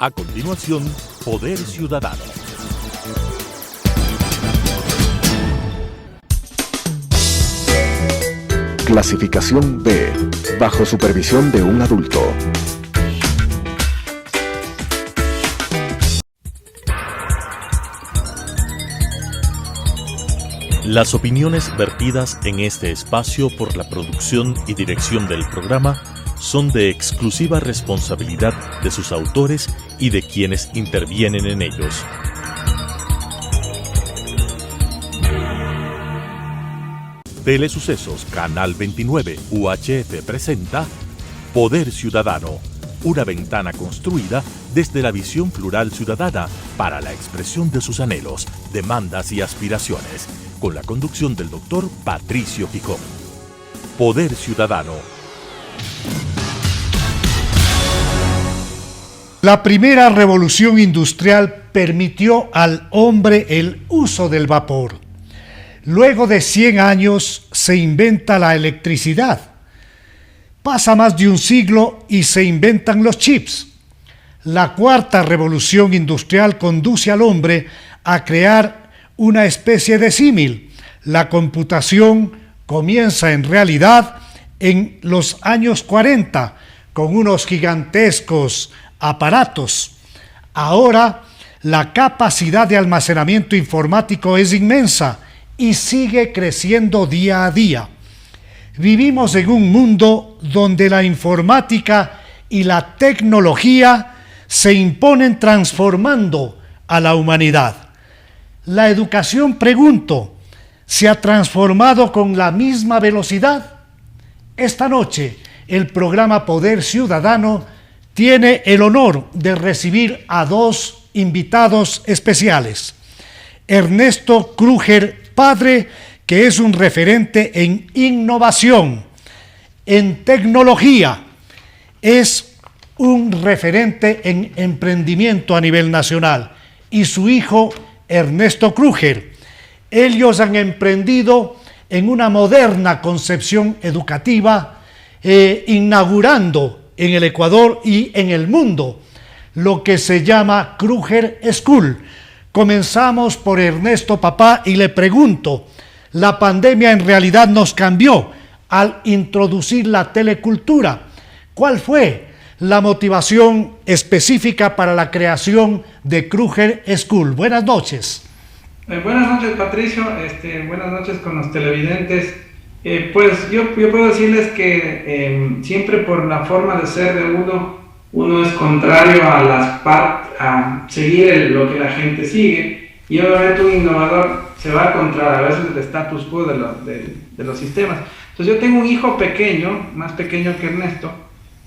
A continuación, Poder Ciudadano. Clasificación B, bajo supervisión de un adulto. Las opiniones vertidas en este espacio por la producción y dirección del programa son de exclusiva responsabilidad de sus autores y de quienes intervienen en ellos. Telesucesos Canal 29 UHF presenta Poder Ciudadano, una ventana construida desde la visión plural ciudadana para la expresión de sus anhelos, demandas y aspiraciones, con la conducción del doctor Patricio Picón. Poder Ciudadano. La primera revolución industrial permitió al hombre el uso del vapor. Luego de 100 años se inventa la electricidad. Pasa más de un siglo y se inventan los chips. La cuarta revolución industrial conduce al hombre a crear una especie de símil. La computación comienza en realidad en los años 40 con unos gigantescos aparatos. Ahora la capacidad de almacenamiento informático es inmensa y sigue creciendo día a día. Vivimos en un mundo donde la informática y la tecnología se imponen transformando a la humanidad. La educación, pregunto, ¿se ha transformado con la misma velocidad? Esta noche, el programa Poder Ciudadano tiene el honor de recibir a dos invitados especiales. Ernesto Krüger, padre, que es un referente en innovación, en tecnología, es un referente en emprendimiento a nivel nacional, y su hijo Ernesto Krüger. Ellos han emprendido en una moderna concepción educativa, inaugurando en el Ecuador y en el mundo lo que se llama Krüger School. Comenzamos por Ernesto, papá, y le pregunto, la pandemia en realidad nos cambió al introducir la telecultura. ¿Cuál fue la motivación específica para la creación de Krüger School? Buenas noches. Buenas noches, Patricio. Buenas noches con los televidentes. Pues yo puedo decirles que siempre por la forma de ser de uno es contrario a seguir lo que la gente sigue, y obviamente un innovador se va contra a veces el status quo de los sistemas. Entonces yo tengo un hijo pequeño, más pequeño que Ernesto,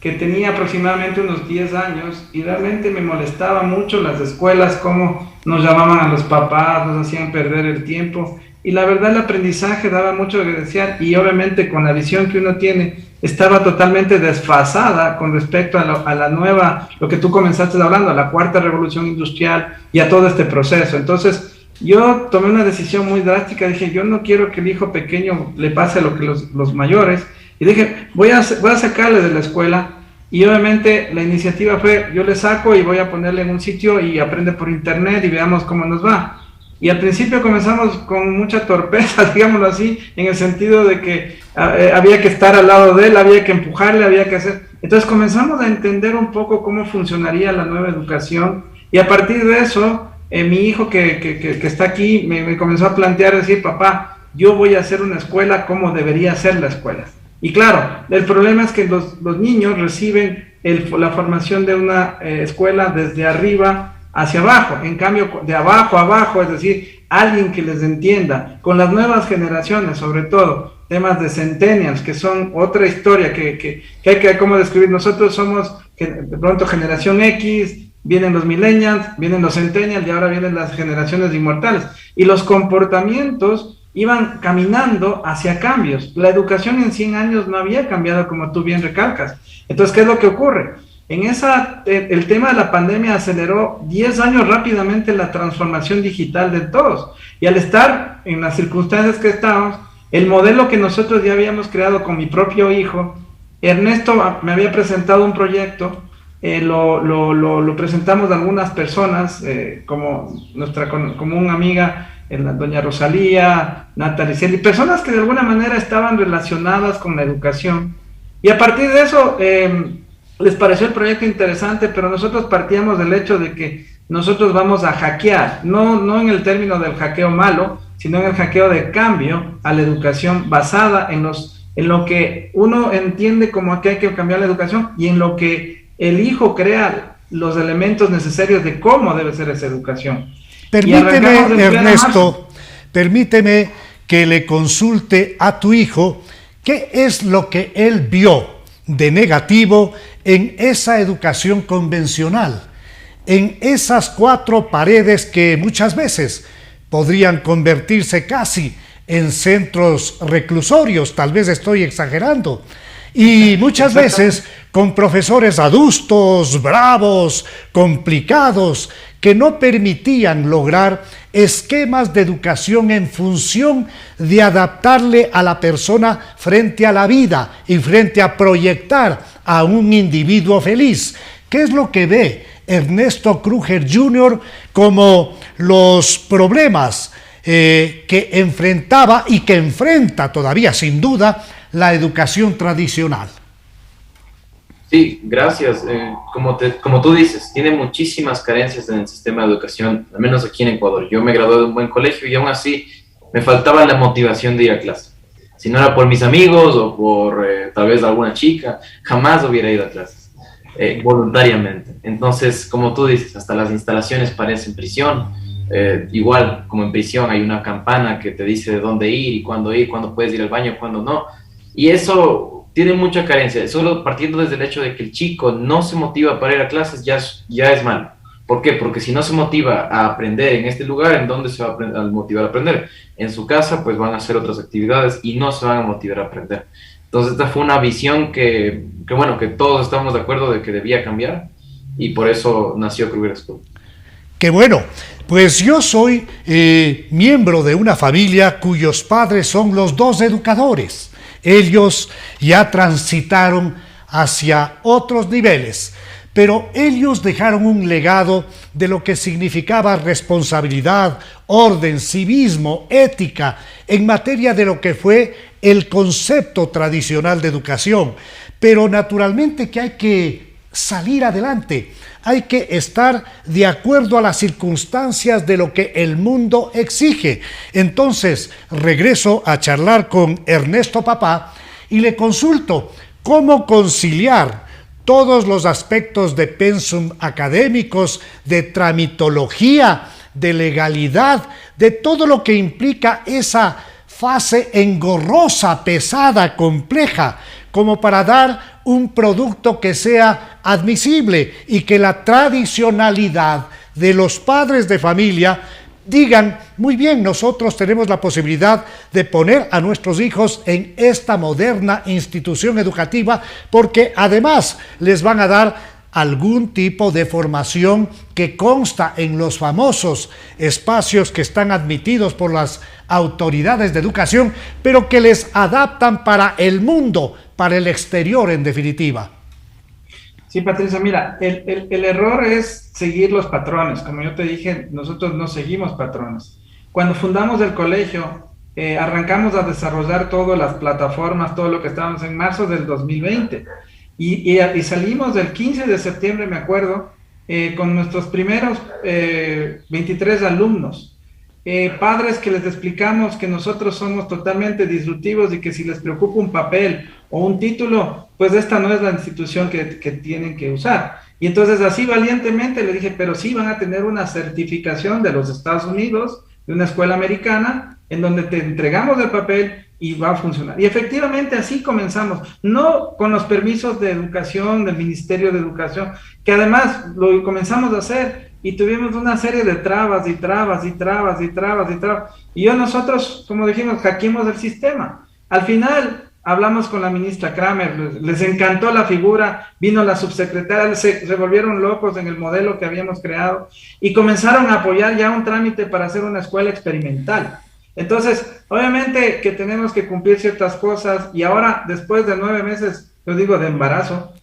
que tenía aproximadamente unos 10 años, y realmente me molestaba mucho las escuelas, cómo nos llamaban a los papás, nos hacían perder el tiempo, y la verdad el aprendizaje daba mucho que desear, y obviamente con la visión que uno tiene estaba totalmente desfasada con respecto a la nueva, lo que tú comenzaste hablando, a la cuarta revolución industrial y a todo este proceso. Entonces yo tomé una decisión muy drástica, dije, yo no quiero que el hijo pequeño le pase lo que los mayores, y dije, voy a sacarle de la escuela, y obviamente la iniciativa fue, yo le saco y voy a ponerle en un sitio y aprende por internet y veamos cómo nos va. Y al principio comenzamos con mucha torpeza, digámoslo así, en el sentido de que había que estar al lado de él, había que empujarle, había que hacer. Entonces comenzamos a entender un poco cómo funcionaría la nueva educación, y a partir de eso, mi hijo que está aquí me comenzó a plantear, decir, papá, yo voy a hacer una escuela como debería ser la escuela. Y claro, el problema es que los niños reciben la formación de una escuela desde arriba hacia abajo, en cambio de abajo a abajo, es decir, alguien que les entienda, con las nuevas generaciones, sobre todo, temas de centennials, que son otra historia que hay que cómo describir. Nosotros somos de pronto generación X, vienen los millennials, vienen los centennials y ahora vienen las generaciones inmortales, y los comportamientos iban caminando hacia cambios. La educación en 100 años no había cambiado, como tú bien recalcas. Entonces, ¿qué es lo que ocurre? El tema de la pandemia aceleró 10 años rápidamente la transformación digital de todos, y al estar en las circunstancias que estábamos, el modelo que nosotros ya habíamos creado con mi propio hijo, Ernesto me había presentado un proyecto lo presentamos a algunas personas, como nuestra común amiga, la doña Rosalía, Natalie Celi, personas que de alguna manera estaban relacionadas con la educación. Y a partir de eso, les pareció el proyecto interesante, pero nosotros partíamos del hecho de que nosotros vamos a hackear, no en el término del hackeo malo, sino en el hackeo de cambio a la educación basada en lo que uno entiende como que hay que cambiar la educación y en lo que el hijo crea los elementos necesarios de cómo debe ser esa educación. Permíteme, Ernesto, permíteme que le consulte a tu hijo qué es lo que él vio de negativo en esa educación convencional, en esas 4 paredes que muchas veces podrían convertirse casi en centros reclusorios, tal vez estoy exagerando, y muchas veces con profesores adustos, bravos, complicados, que no permitían lograr esquemas de educación en función de adaptarle a la persona frente a la vida y frente a proyectar a un individuo feliz. ¿Qué es lo que ve Ernesto Kruger Jr. como los problemas que enfrentaba y que enfrenta todavía sin duda la educación tradicional? Sí, gracias. Como tú dices, tiene muchísimas carencias en el sistema de educación, al menos aquí en Ecuador. Yo me gradué de un buen colegio y aún así me faltaba la motivación de ir a clase. Si no era por mis amigos o por tal vez alguna chica, jamás hubiera ido a clases voluntariamente. Entonces, como tú dices, hasta las instalaciones parecen prisión. Igual, como en prisión, hay una campana que te dice de dónde ir, cuándo puedes ir al baño, cuándo no. Y eso tiene mucha carencia. Solo partiendo desde el hecho de que el chico no se motiva para ir a clases, ya es malo. ¿Por qué? Porque si no se motiva a aprender en este lugar, ¿en dónde se va a motivar a aprender? En su casa, pues van a hacer otras actividades y no se van a motivar a aprender. Entonces, esta fue una visión que todos estamos de acuerdo de que debía cambiar y por eso nació Kruger School. Qué bueno. Pues yo soy miembro de una familia cuyos padres son los 2 educadores. Ellos ya transitaron hacia otros niveles, pero ellos dejaron un legado de lo que significaba responsabilidad, orden, civismo, ética, en materia de lo que fue el concepto tradicional de educación. Pero naturalmente que hay que salir adelante, hay que estar de acuerdo a las circunstancias de lo que el mundo exige. Entonces, regreso a charlar con Ernesto Papá y le consulto cómo conciliar todos los aspectos de pensum académicos, de tramitología, de legalidad, de todo lo que implica esa fase engorrosa, pesada, compleja, como para dar un producto que sea admisible y que la tradicionalidad de los padres de familia digan, muy bien, nosotros tenemos la posibilidad de poner a nuestros hijos en esta moderna institución educativa porque además les van a dar algún tipo de formación que consta en los famosos espacios que están admitidos por las autoridades de educación, pero que les adaptan para el mundo, para el exterior en definitiva. Sí, Patricia, mira, el error es seguir los patrones. Como yo te dije, nosotros no seguimos patrones. Cuando fundamos el colegio, arrancamos a desarrollar todas las plataformas, todo lo que estábamos en marzo del 2020. Y salimos el 15 de septiembre, me acuerdo, con nuestros primeros 23 alumnos. Padres que les explicamos que nosotros somos totalmente disruptivos y que si les preocupa un papel o un título, pues esta no es la institución que tienen que usar. Y entonces así valientemente le dije, pero sí van a tener una certificación de los Estados Unidos, de una escuela americana, en donde te entregamos el papel y va a funcionar. Y efectivamente así comenzamos, no con los permisos de educación del Ministerio de Educación, que además lo comenzamos a hacer y tuvimos una serie de trabas. Y nosotros, como dijimos, hackeamos el sistema. Al final hablamos con la ministra Kramer, les encantó la figura, vino la subsecretaria, se volvieron locos en el modelo que habíamos creado y comenzaron a apoyar ya un trámite para hacer una escuela experimental. Entonces, obviamente que tenemos que cumplir ciertas cosas y ahora, después de 9 meses, yo digo, de embarazo,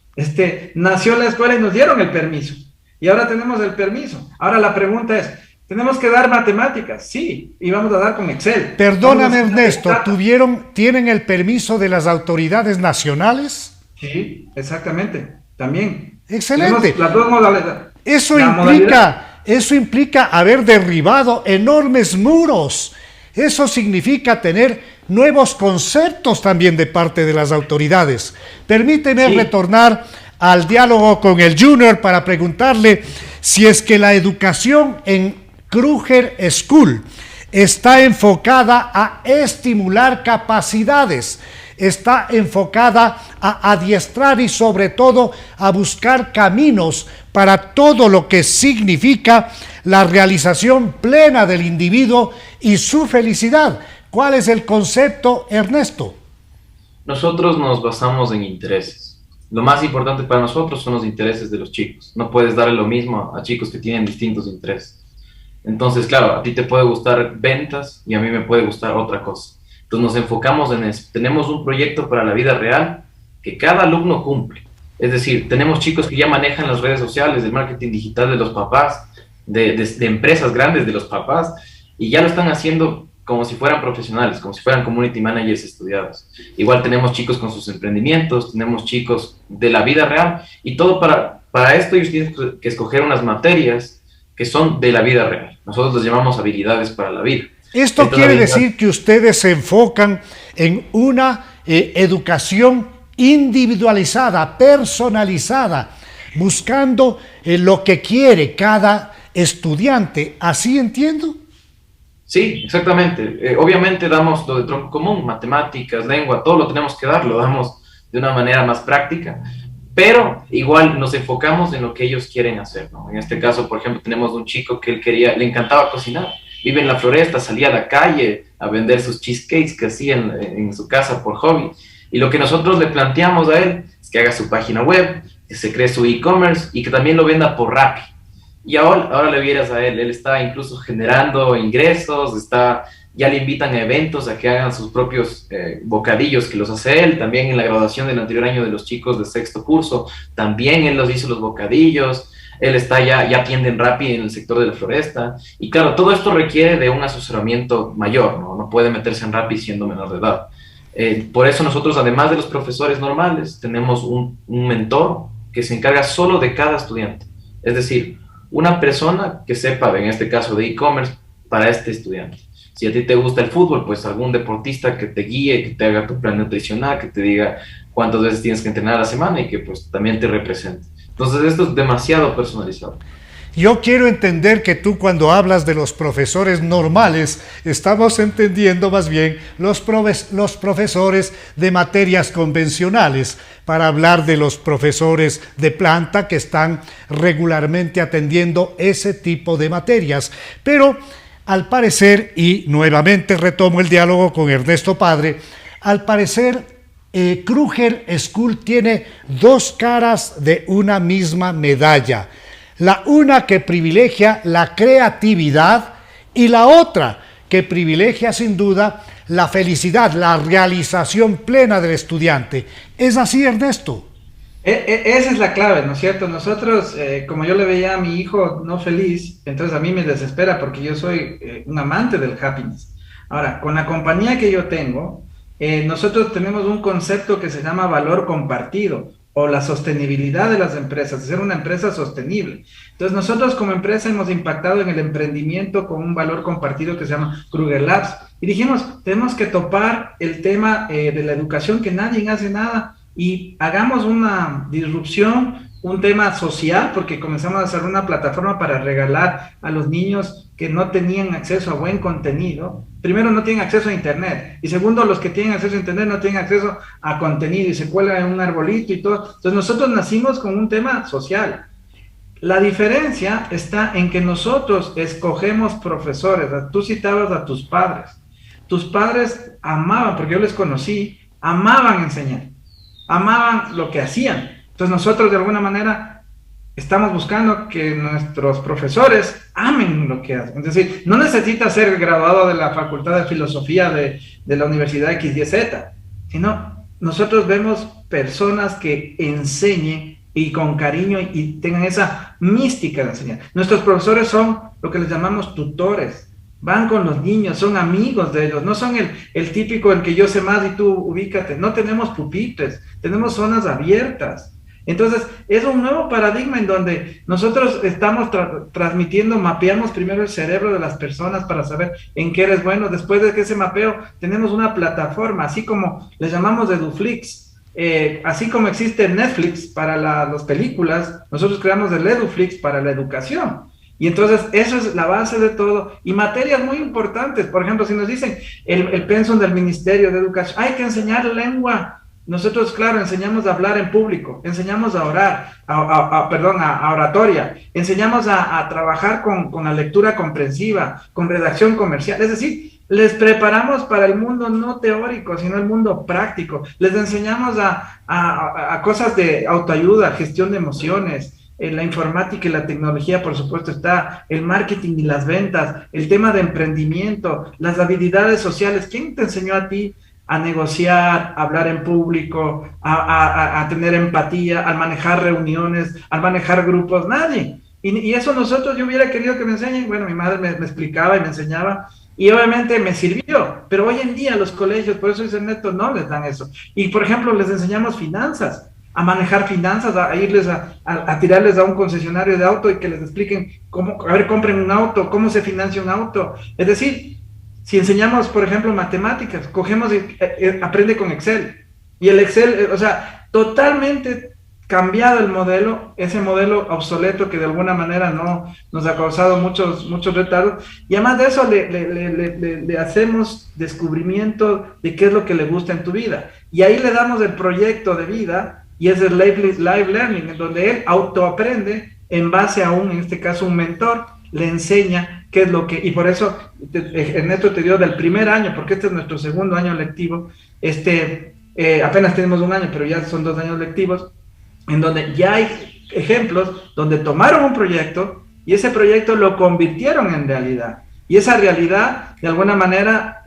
Nació la escuela y nos dieron el permiso. Y ahora tenemos el permiso. Ahora la pregunta es, ¿tenemos que dar matemáticas? Sí, y vamos a dar con Excel. Perdóname, Ernesto, ¿tienen el permiso de las autoridades nacionales? Sí, exactamente, también. Excelente. Tenemos las dos modalidades. Eso implica haber derribado enormes muros. Eso significa tener nuevos conceptos también de parte de las autoridades. Permíteme retornar al diálogo con el Junior para preguntarle si es que la educación en Kruger School está enfocada a estimular capacidades, está enfocada a adiestrar y sobre todo a buscar caminos para todo lo que significa la realización plena del individuo y su felicidad. ¿Cuál es el concepto, Ernesto? Nosotros nos basamos en intereses. Lo más importante para nosotros son los intereses de los chicos. No puedes darle lo mismo a chicos que tienen distintos intereses. Entonces, claro, a ti te puede gustar ventas y a mí me puede gustar otra cosa. Entonces nos enfocamos en eso. Tenemos un proyecto para la vida real que cada alumno cumple. Es decir, tenemos chicos que ya manejan las redes sociales, el marketing digital de los papás, de empresas grandes de los papás, y ya lo están haciendo como si fueran profesionales, como si fueran community managers estudiados. Igual tenemos chicos con sus emprendimientos, tenemos chicos de la vida real, y todo para esto ellos tienen que escoger unas materias que son de la vida real. Nosotros les llamamos habilidades para la vida. Esto quiere decir que ustedes se enfocan en una educación individualizada, personalizada, buscando lo que quiere cada estudiante. ¿Así entiendo? Sí, exactamente. Obviamente damos lo de tronco común, matemáticas, lengua, todo lo tenemos que dar, lo damos de una manera más práctica, pero igual nos enfocamos en lo que ellos quieren hacer, ¿no? En este caso, por ejemplo, tenemos un chico que le encantaba cocinar, vive en la floresta, salía a la calle a vender sus cheesecakes que hacía en su casa por hobby, y lo que nosotros le planteamos a él es que haga su página web, que se cree su e-commerce y que también lo venda por Rappi. Y ahora le vieras a él está incluso generando ingresos, ya le invitan a eventos a que hagan sus propios bocadillos que los hace él. También en la graduación del anterior año de los chicos de sexto curso, también él los hizo los bocadillos. Él ya atiende en Rappi en el sector de la floresta. Y claro, todo esto requiere de un asesoramiento mayor, ¿no? No puede meterse en Rappi siendo menor de edad. Por eso nosotros, además de los profesores normales, tenemos un mentor que se encarga solo de cada estudiante. Es decir, una persona que sepa, en este caso de e-commerce, para este estudiante. Si a ti te gusta el fútbol, pues algún deportista que te guíe, que te haga tu plan nutricional, que te diga cuántas veces tienes que entrenar a la semana y que pues también te represente. Entonces esto es demasiado personalizado. Yo quiero entender que tú, cuando hablas de los profesores normales, estamos entendiendo más bien los profesores de materias convencionales, para hablar de los profesores de planta que están regularmente atendiendo ese tipo de materias. Pero al parecer, y nuevamente retomo el diálogo con Ernesto Padre, al parecer Kruger School tiene dos caras de una misma medalla. La una que privilegia la creatividad y la otra que privilegia sin duda la felicidad, la realización plena del estudiante. ¿Es así, Ernesto? Esa es la clave, ¿no es cierto? Nosotros, como yo le veía a mi hijo no feliz, entonces a mí me desespera porque yo soy un amante del happiness. Ahora, con la compañía que yo tengo, nosotros tenemos un concepto que se llama valor compartido, o la sostenibilidad de las empresas, de ser una empresa sostenible. Entonces nosotros como empresa hemos impactado en el emprendimiento con un valor compartido que se llama Kruger Labs, y dijimos, tenemos que topar el tema de la educación, que nadie hace nada, y hagamos una disrupción, un tema social, porque comenzamos a hacer una plataforma para regalar a los niños que no tenían acceso a buen contenido. Primero, no tienen acceso a internet, y segundo, los que tienen acceso a internet no tienen acceso a contenido y se cuelgan en un arbolito y todo. Entonces nosotros nacimos con un tema social. La diferencia está en que nosotros escogemos profesores. Tú citabas a tus padres amaban, porque yo les conocí, amaban enseñar, amaban lo que hacían. Entonces nosotros de alguna manera estamos buscando que nuestros profesores amen lo que hacen. Es decir, no necesitas ser graduado de la Facultad de Filosofía de la Universidad XYZ, sino nosotros vemos personas que enseñen y con cariño y tengan esa mística de enseñar. Nuestros profesores son lo que les llamamos tutores. Van con los niños, son amigos de ellos, no son el típico el que yo sé más y tú ubícate. No tenemos pupitres, tenemos zonas abiertas. Entonces, es un nuevo paradigma en donde nosotros estamos transmitiendo, mapeamos primero el cerebro de las personas para saber en qué eres bueno. Después de que ese mapeo, tenemos una plataforma, así como le llamamos Eduflix. Así como existe Netflix para las películas, nosotros creamos el Eduflix para la educación. Y entonces eso es la base de todo. Y materias muy importantes, por ejemplo, si nos dicen el pensum del Ministerio de Educación, hay que enseñar lengua. Nosotros, claro, enseñamos a hablar en público, enseñamos a orar, a oratoria, enseñamos a trabajar con la lectura comprensiva, con redacción comercial, es decir, les preparamos para el mundo no teórico, sino el mundo práctico, les enseñamos a cosas de autoayuda, gestión de emociones, la informática y la tecnología, por supuesto, está el marketing y las ventas, el tema de emprendimiento, las habilidades sociales. ¿Quién te enseñó a ti a negociar, a hablar en público, a tener empatía, a manejar reuniones, a manejar grupos? Nadie. Y eso nosotros, yo hubiera querido que me enseñen. Bueno, mi madre me explicaba y me enseñaba, y obviamente me sirvió, pero hoy en día los colegios, por eso dice Neto, no les dan eso. Y por ejemplo, les enseñamos finanzas, a manejar finanzas, a irles a tirarles a un concesionario de auto y que les expliquen cómo, a ver, compren un auto, cómo se financia un auto. Es decir, si enseñamos, por ejemplo, matemáticas, cogemos y aprende con Excel. Y el Excel, o sea, totalmente cambiado el modelo, ese modelo obsoleto que de alguna manera no nos ha causado muchos retardos. Y además de eso, le hacemos descubrimiento de qué es lo que le gusta en tu vida. Y ahí le damos el proyecto de vida, y es el live learning, en donde él autoaprende en base a en este caso, un mentor, le enseña qué es lo que, y por eso Ernesto te dio del primer año, porque este es nuestro segundo año lectivo, apenas tenemos un año, pero ya son 2 años lectivos, en donde ya hay ejemplos donde tomaron un proyecto y ese proyecto lo convirtieron en realidad. Y esa realidad, de alguna manera,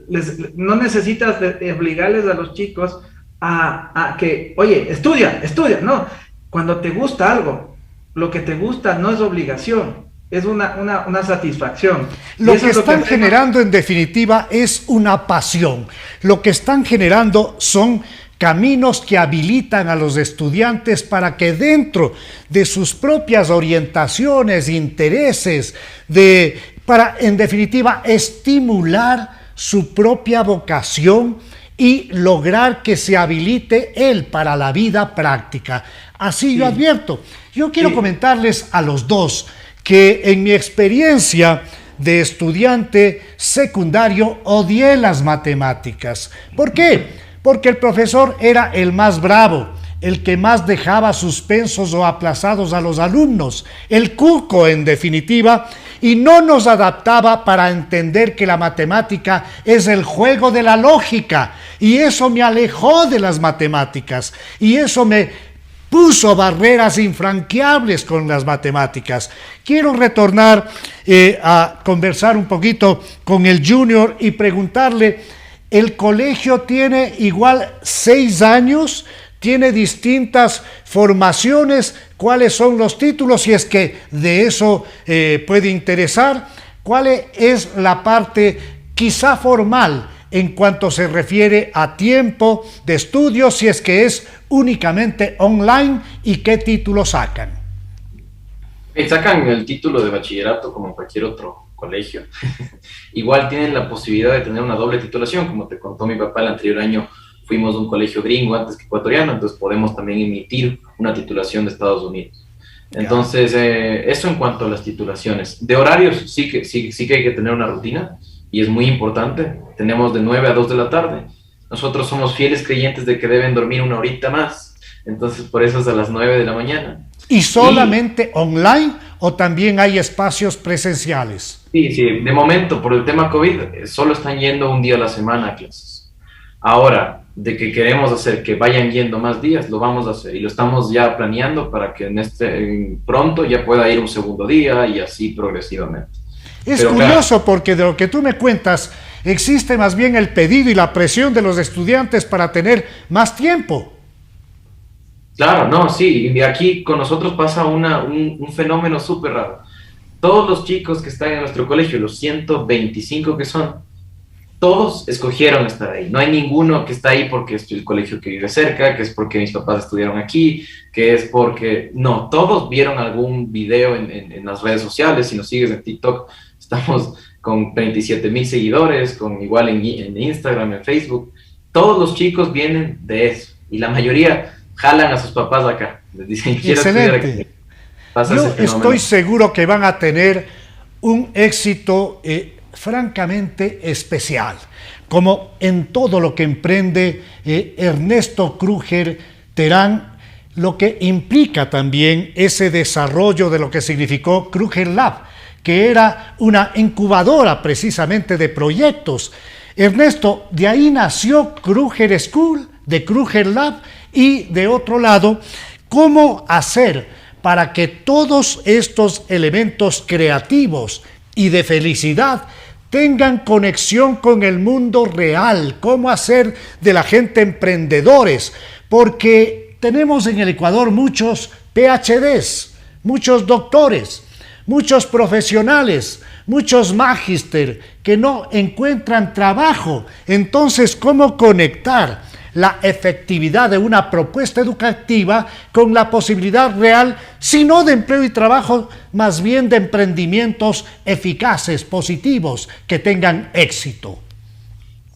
no necesitas obligarles a los chicos a que, oye, estudia, no. Cuando te gusta algo, lo que te gusta no es obligación, es una satisfacción. Lo que están generando, en definitiva, es una pasión. Lo que están generando son caminos que habilitan a los estudiantes para que dentro de sus propias orientaciones, intereses, para, en definitiva, estimular su propia vocación y lograr que se habilite él para la vida práctica. Así sí. Yo advierto. Yo quiero comentarles a los dos que en mi experiencia de estudiante secundario odié las matemáticas. ¿Por qué? Porque el profesor era el más bravo, el que más dejaba suspensos o aplazados a los alumnos, el cuco en definitiva, y no nos adaptaba para entender que la matemática es el juego de la lógica, y eso me alejó de las matemáticas, y eso me puso barreras infranqueables con las matemáticas. Quiero retornar a conversar un poquito con el Junior y preguntarle, ¿el colegio tiene igual 6 años? ¿Tiene distintas formaciones? ¿Cuáles son los títulos? Si es que de eso puede interesar. ¿Cuál es la parte quizá formal en cuanto se refiere a tiempo de estudio? Si es que es únicamente online, ¿y qué título sacan? Sacan el título de bachillerato como cualquier otro colegio. Igual tienen la posibilidad de tener una doble titulación, como te contó mi papá el anterior año. Fuimos un colegio gringo antes que ecuatoriano, entonces podemos también emitir una titulación de Estados Unidos. Entonces, eso en cuanto a las titulaciones. De horarios, sí que hay que tener una rutina, y es muy importante. Tenemos de 9 a 2 de la tarde. Nosotros somos fieles creyentes de que deben dormir una horita más, entonces por eso es a las 9 de la mañana. ¿Y solamente online o también hay espacios presenciales? Sí, de momento, por el tema COVID, solo están yendo un día a la semana a clases. Ahora, de que queremos hacer que vayan yendo más días, lo vamos a hacer y lo estamos ya planeando para que pronto ya pueda ir un segundo día y así progresivamente. Es curioso, claro, porque de lo que tú me cuentas, existe más bien el pedido y la presión de los estudiantes para tener más tiempo. Claro, no, sí, y aquí con nosotros pasa un fenómeno súper raro. Todos los chicos que están en nuestro colegio, los 125 que son, todos escogieron estar ahí. No hay ninguno que está ahí porque es el colegio que vive cerca, que es porque mis papás estudiaron aquí, que es porque... No, todos vieron algún video en las redes sociales. Si nos sigues en TikTok, estamos con 27,000 seguidores, con igual en Instagram, en Facebook. Todos los chicos vienen de eso. Y la mayoría jalan a sus papás acá. Les dicen, quiero estudiar aquí. Yo estoy seguro que van a tener un éxito francamente especial, como en todo lo que emprende Ernesto Krüger Terán, lo que implica también ese desarrollo de lo que significó Krüger Lab, que era una incubadora precisamente de proyectos. Ernesto, de ahí nació Krüger School, de Krüger Lab, y de otro lado, ¿cómo hacer para que todos estos elementos creativos y de felicidad tengan conexión con el mundo real? ¿Cómo hacer de la gente emprendedores? Porque tenemos en el Ecuador muchos PhDs, muchos doctores, muchos profesionales, muchos magíster que no encuentran trabajo. Entonces, ¿cómo conectar la efectividad de una propuesta educativa con la posibilidad real, si no de empleo y trabajo, más bien de emprendimientos eficaces, positivos, que tengan éxito?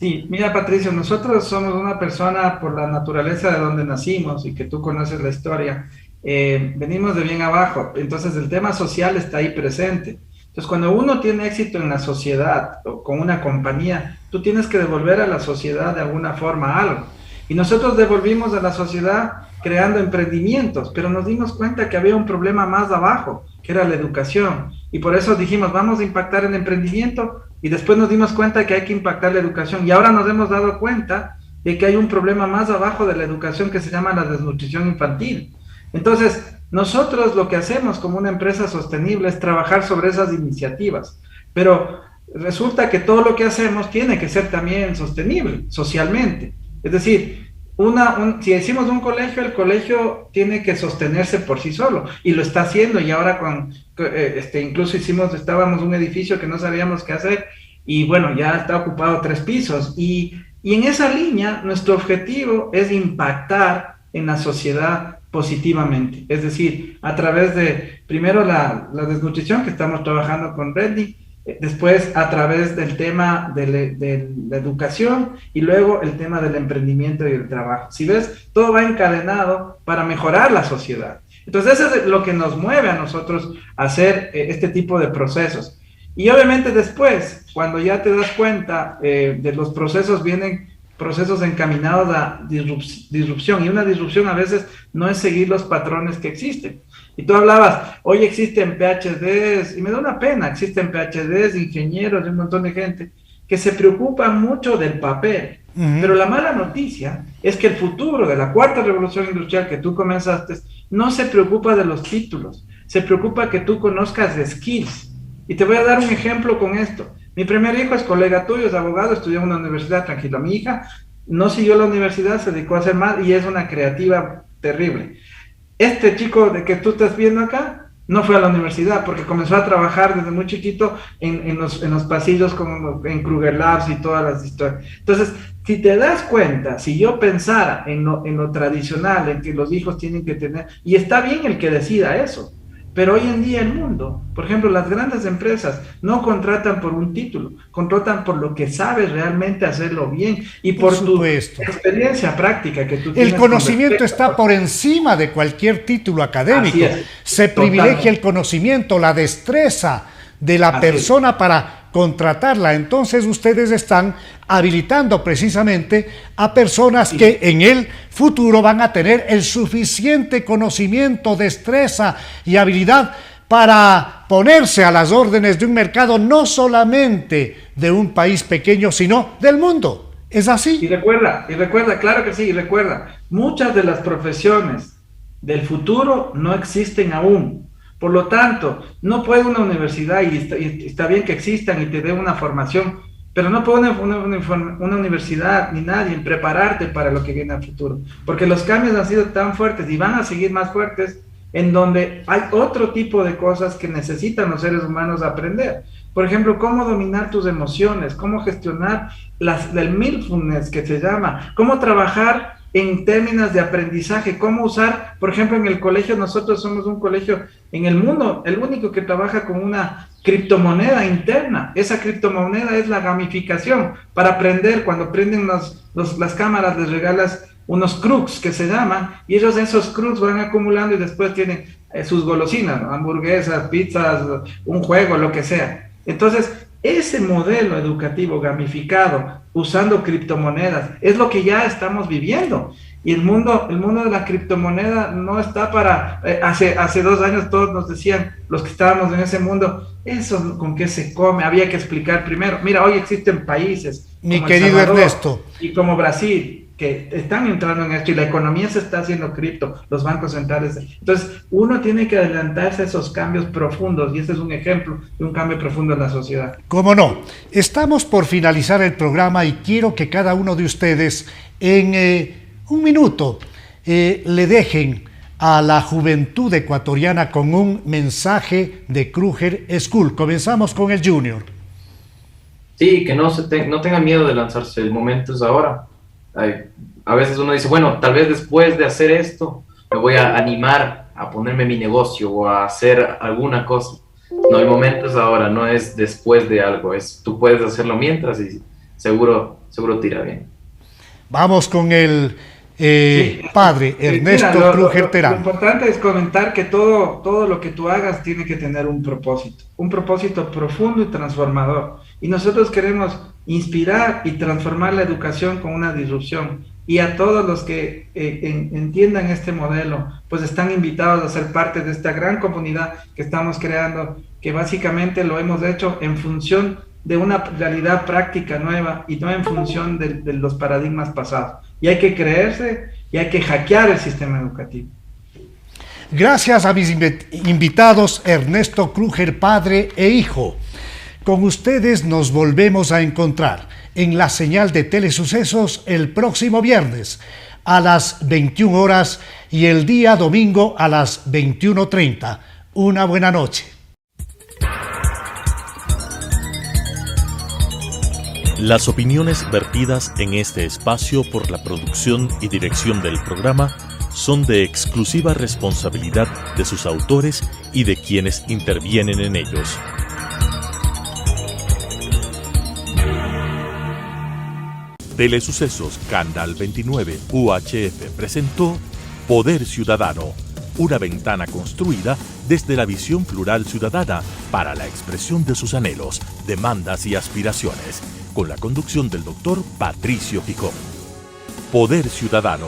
Sí, mira, Patricio, nosotros somos una persona por la naturaleza de donde nacimos y que tú conoces la historia, venimos de bien abajo, entonces el tema social está ahí presente. Entonces, cuando uno tiene éxito en la sociedad o con una compañía, tú tienes que devolver a la sociedad de alguna forma algo. Y nosotros devolvimos a la sociedad creando emprendimientos, pero nos dimos cuenta que había un problema más abajo, que era la educación. Y por eso dijimos, vamos a impactar en emprendimiento, y después nos dimos cuenta que hay que impactar la educación. Y ahora nos hemos dado cuenta de que hay un problema más abajo de la educación que se llama la desnutrición infantil. Entonces, nosotros lo que hacemos como una empresa sostenible es trabajar sobre esas iniciativas, pero resulta que todo lo que hacemos tiene que ser también sostenible socialmente. Es decir, si decimos un colegio, el colegio tiene que sostenerse por sí solo, y lo está haciendo, y ahora incluso estábamos en un edificio que no sabíamos qué hacer, y bueno, ya está ocupado 3 pisos, y en esa línea nuestro objetivo es impactar en la sociedad positivamente, es decir, a través de, primero la desnutrición que estamos trabajando con Reddy, después a través del tema de la educación, y luego el tema del emprendimiento y el trabajo. Si ves, todo va encadenado para mejorar la sociedad. Entonces eso es lo que nos mueve a nosotros a hacer este tipo de procesos. Y obviamente después, cuando ya te das cuenta de los procesos, vienen procesos encaminados a disrupción, y una disrupción a veces no es seguir los patrones que existen. Y tú hablabas, hoy existen PhDs, y me da una pena, existen PhDs, ingenieros y un montón de gente que se preocupan mucho del papel. Pero la mala noticia es que el futuro de la 4ª revolución industrial que tú comenzaste no se preocupa de los títulos, se preocupa que tú conozcas de skills. Y te voy a dar un ejemplo con esto. Mi primer hijo es colega tuyo, es abogado, estudió en una universidad, tranquilo. Mi hija no siguió la universidad, se dedicó a hacer más y es una creativa terrible. Este chico de que tú estás viendo acá no fue a la universidad porque comenzó a trabajar desde muy chiquito en los pasillos en Krüger Labs y todas las historias. Entonces, si te das cuenta, si yo pensara en lo tradicional, en que los hijos tienen que tener, y está bien el que decida eso, pero hoy en día el mundo, por ejemplo, las grandes empresas no contratan por un título, contratan por lo que sabes realmente hacerlo bien y por tu experiencia práctica que tú tienes. El conocimiento está por encima de cualquier título académico. Se privilegia el conocimiento, la destreza de la persona para contratarla. Entonces ustedes están habilitando precisamente a personas que en el futuro van a tener el suficiente conocimiento, destreza y habilidad para ponerse a las órdenes de un mercado no solamente de un país pequeño, sino del mundo. ¿Es así? Y recuerda, claro que sí, y recuerda, muchas de las profesiones del futuro no existen aún. Por lo tanto, no puede una universidad, y está bien que existan y te dé una formación, pero no puede una universidad ni nadie en prepararte para lo que viene al futuro, porque los cambios han sido tan fuertes y van a seguir más fuertes, en donde hay otro tipo de cosas que necesitan los seres humanos aprender. Por ejemplo, cómo dominar tus emociones, cómo gestionar el mindfulness que se llama, cómo trabajar en términos de aprendizaje, cómo usar, por ejemplo, en el colegio, nosotros somos un colegio en el mundo, el único que trabaja con una criptomoneda interna. Esa criptomoneda es la gamificación. Para aprender, cuando prenden las cámaras, les regalas unos crux que se llaman, y ellos esos crux van acumulando y después tienen sus golosinas, ¿no? Hamburguesas, pizzas, un juego, lo que sea. Entonces, ese modelo educativo gamificado, usando criptomonedas, es lo que ya estamos viviendo. Y el mundo de la criptomoneda no está para... hace 2 años todos nos decían, los que estábamos en ese mundo, eso con qué se come, había que explicar primero. Mira, hoy existen países mi como querido El Salvador Ernesto y como Brasil, que están entrando en esto y la economía se está haciendo cripto, los bancos centrales. Entonces, uno tiene que adelantarse a esos cambios profundos y este es un ejemplo de un cambio profundo en la sociedad. Cómo no, estamos por finalizar el programa y quiero que cada uno de ustedes en un minuto le dejen a la juventud ecuatoriana con un mensaje de Kruger School. Comenzamos con el Junior. Sí, que no tenga miedo de lanzarse, el momento es ahora. A veces uno dice, bueno, tal vez después de hacer esto me voy a animar a ponerme mi negocio o a hacer alguna cosa. No, el momento es ahora, no es después de algo, tú puedes hacerlo mientras y seguro te irá bien. Vamos con el padre Ernesto Kruger Terán. Lo importante es comentar que todo lo que tú hagas tiene que tener un propósito profundo y transformador. Y nosotros queremos inspirar y transformar la educación con una disrupción. Y a todos los que entiendan este modelo, pues están invitados a ser parte de esta gran comunidad que estamos creando, que básicamente lo hemos hecho en función de una realidad práctica nueva y no en función de los paradigmas pasados. Y hay que creerse y hay que hackear el sistema educativo. Gracias a mis invitados Ernesto Kruger, padre e hijo. Con ustedes nos volvemos a encontrar en la señal de Telesucesos el próximo viernes a las 21 horas y el día domingo a las 21:30. Una buena noche. Las opiniones vertidas en este espacio por la producción y dirección del programa son de exclusiva responsabilidad de sus autores y de quienes intervienen en ellos. Telesucesos Canal 29 UHF presentó Poder Ciudadano, una ventana construida desde la visión plural ciudadana para la expresión de sus anhelos, demandas y aspiraciones, con la conducción del doctor Patricio Gijón. Poder Ciudadano.